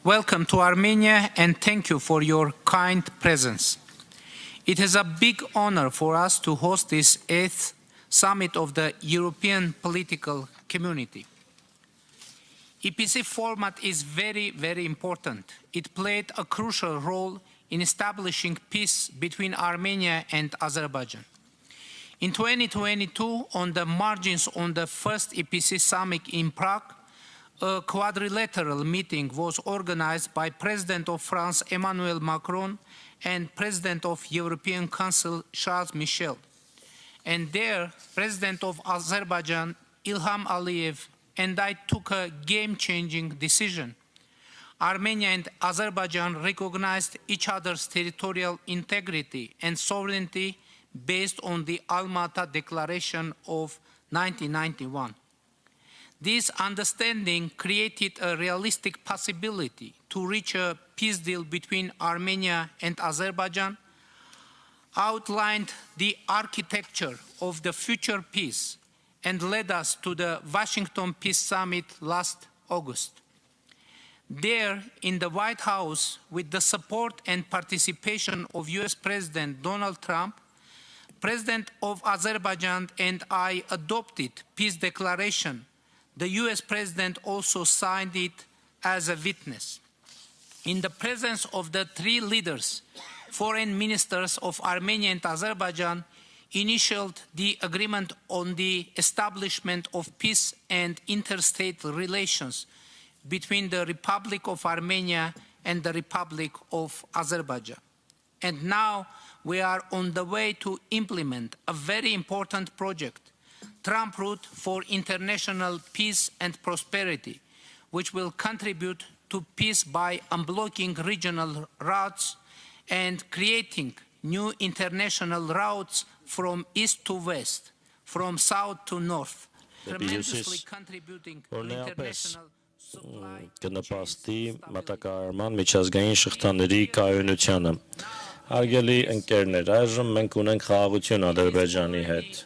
Welcome to Armenia and thank you for your kind presence. It is a big honor for us to host this 8th Summit of the European Political Community. EPC format is very, very important. It played a crucial role in establishing peace between Armenia and Azerbaijan. In 2022, on the margins on the first EPC summit in Prague, a quadrilateral meeting was organized by President of France Emmanuel Macron and President of European Council Charles Michel. And there, President of Azerbaijan Ilham Aliyev and I took a game-changing decision. Armenia and Azerbaijan recognized each other's territorial integrity and sovereignty based on the Almaty Declaration of 1991. This understanding created a realistic possibility to reach a peace deal between Armenia and Azerbaijan, outlined the architecture of the future peace, and led us to the Washington Peace Summit last August. There, in the White House, with the support and participation of US President Donald Trump, President of Azerbaijan and I adopted peace declaration. The US President also signed it as a witness. In the presence of the three leaders, foreign ministers of Armenia and Azerbaijan initialed the agreement on the establishment of peace and interstate relations between the Republic of Armenia and the Republic of Azerbaijan. And now we are on the way to implement a very important project, Trump Route for International Peace and Prosperity, which will contribute to peace by unblocking regional routes and creating new international routes from east to west, from south to north, tremendously contributing to international supply. Կնպաստի մատակարարման միջազգային շղթաների կայունությանը։ Հարգելի ընկերներ, այժմ մենք ունենք խաղաղություն Ադրբեջանի հետ։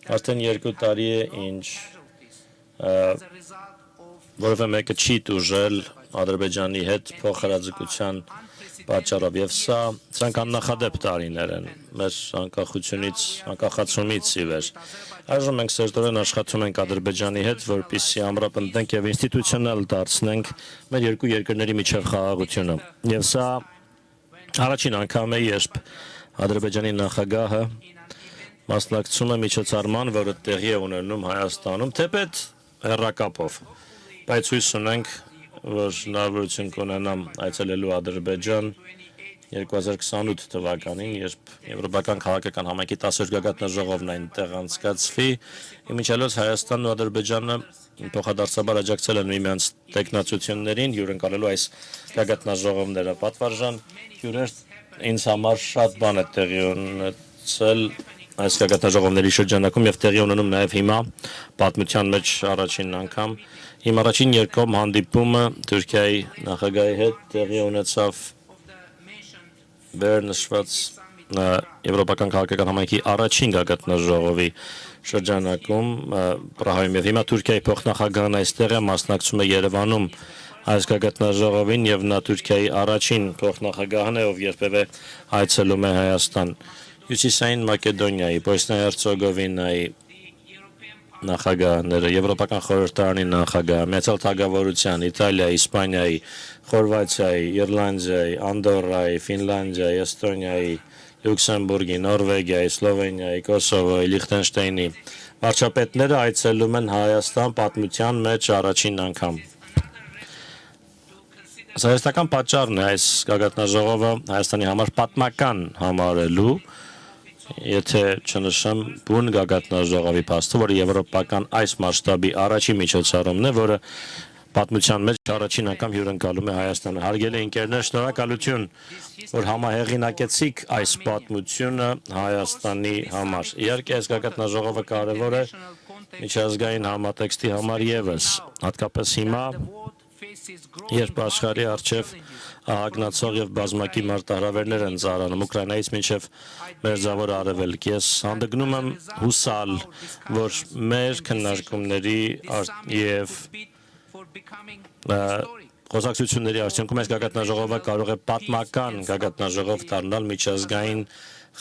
Արդեն 2 տարի է, ինչ որևէ մեկը չի տուժել Ադրբեջանի հետ փոխհրաձգության պատճառով, եւ սրանք աննախադեպ տարիներ են մեր անկախացումից ի վեր։ Այժմ մենք սերտորեն աշխատում ենք Ադրբեջանի հետ, որպեսզի ամրապնդենք եւ ինստիտուցիոնալ դարձնենք մեր երկու երկրների միջև խաղաղությունը։ Եվ սա առաջին անգամ է, երբ Ադրբեջանի նախագահը մասնակցում է միջոցառման, որը տեղի է ունենում Հայաստանում, թեպետ հեռակապով, բայց հույս ունենք, որ հնարավորություն կունենամ այցելելու Ադրբեջան 2028 թվականին, երբ Եվրոպական քաղաքական համայնքի 10-րդ գագաթնաժողովն այնտեղ անցկացվի, իմիջիալոց Հայաստանն ու Ադրբեջանը փոխադարձաբար աջակցել են միմյանց տեխնացություններին, հյուրընկալելու այս գագաթնաժողովները։ Պատվարժան հյուրեր, ինձ համար շատ բան է տեղի ունեցել այս գագաթնաժողովների շրջանակում եւ տեղի ունենում նաեւ հիմա պատմության մեջ առաջին անգամ իմ առաջին երկկողմ հանդիպումը Թուրքիայի նախագահի հետ տեղի ունեցավ վերնշված Եվրոպական քաղաքական համայնքի առաջին գագաթնաժողովի շրջանակում Պրահայում եւ հիմա Թուրքիայի փոխնախագահն այստեղ է, մասնակցում է Երևանում այս գագաթնաժողովին եւ նա Թուրքիայի առաջին փոխնախագահն է, ով երբևէ այցելում է Հայաստան։ Հյուսիսային Մակեդոնիայի, Բոսնիա-Հերցեգովինայի նախագահները, Եվրոպական խորհրդարանի նախագահ, Միացյալ Թագավորության, Իտալիայի, Իսպանիայի, Խորվաթիայի, Իռլանդիայի, Անդորրայի, Ֆինլանդիայի, Էստոնիայի, Լյուքսեմբուրգի, Նորվեգիայի, Սլովենիայի, Կոսովոյի, Լիխտենշտեյնի վարչապետները այցելում են Հայաստան պատմության մեջ առաջին անգամ։ Սահեստական պատճառն է այս գագաթնաժողովը Հայաստանի համար պատմական համարելու, եթե չնշեմ բուն գագաթնաժողովի փաստը, որը եվրոպական այս մասշտաբի առաջին միջոցառումն է, որը պատմության մեջ առաջին անգամ հյուրընկալում է Հայաստանը։ Հարգելի ընկերներ, շնորհակալություն, որ համահեղինակեցիք այս պատմությունը Հայաստանի համար։ Իհարկե, այս գագաթնաժողովը կարևոր է միջազգային համատեքստի համար եւս, հատկապես հիմա, երբ աշխարհի առջև ահագնացող եւ բազմակի մարտահրավերներ են ծառանում Ուկրաինայից մինչեւ Մերձավոր Արևելք, ես հանդգնում եմ հուսալ, որ մեր քննարկումների եւ Խոսակցությունների արդյունքում այս գագաթնաժողովը կարող է պատմական գագաթնաժողով դառնալ միջազգային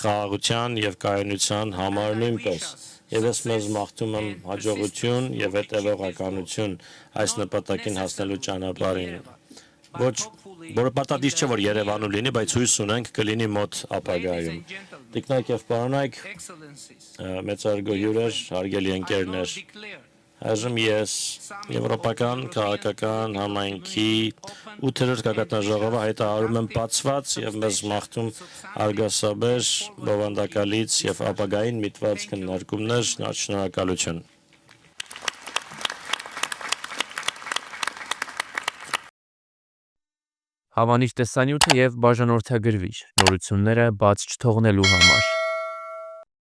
խաղաղության եւ կայունության համար նույնպես։ Եվ ես մեզ մաղթում եմ հաջողություն եւ հետեւողականություն այս նպատակին հասնելու ճանապարհին։ Ոչ, որը պարտադիր չէ, որ Երևանում լինի, բայց հույս ունենք կլինի մոտ ապագայում։ Տիկնայք եւ պարոնայք, մեծարգո հյուրեր, հարգելի ընկերներ, այժմ ես Եվրոպական քաղաքական համայնքի 8-րդ գագաթնաժողովը հայտարարում եմ բացված եւ մեզ մաղթում արգասաբեր, բովանդակալից եւ ապագային միտված քննարկումներ, շնորհակալություն։ Հավանիր տեսանյութը եւ բաժանորդագրվիր նորությունները բաց չթողնելու համար։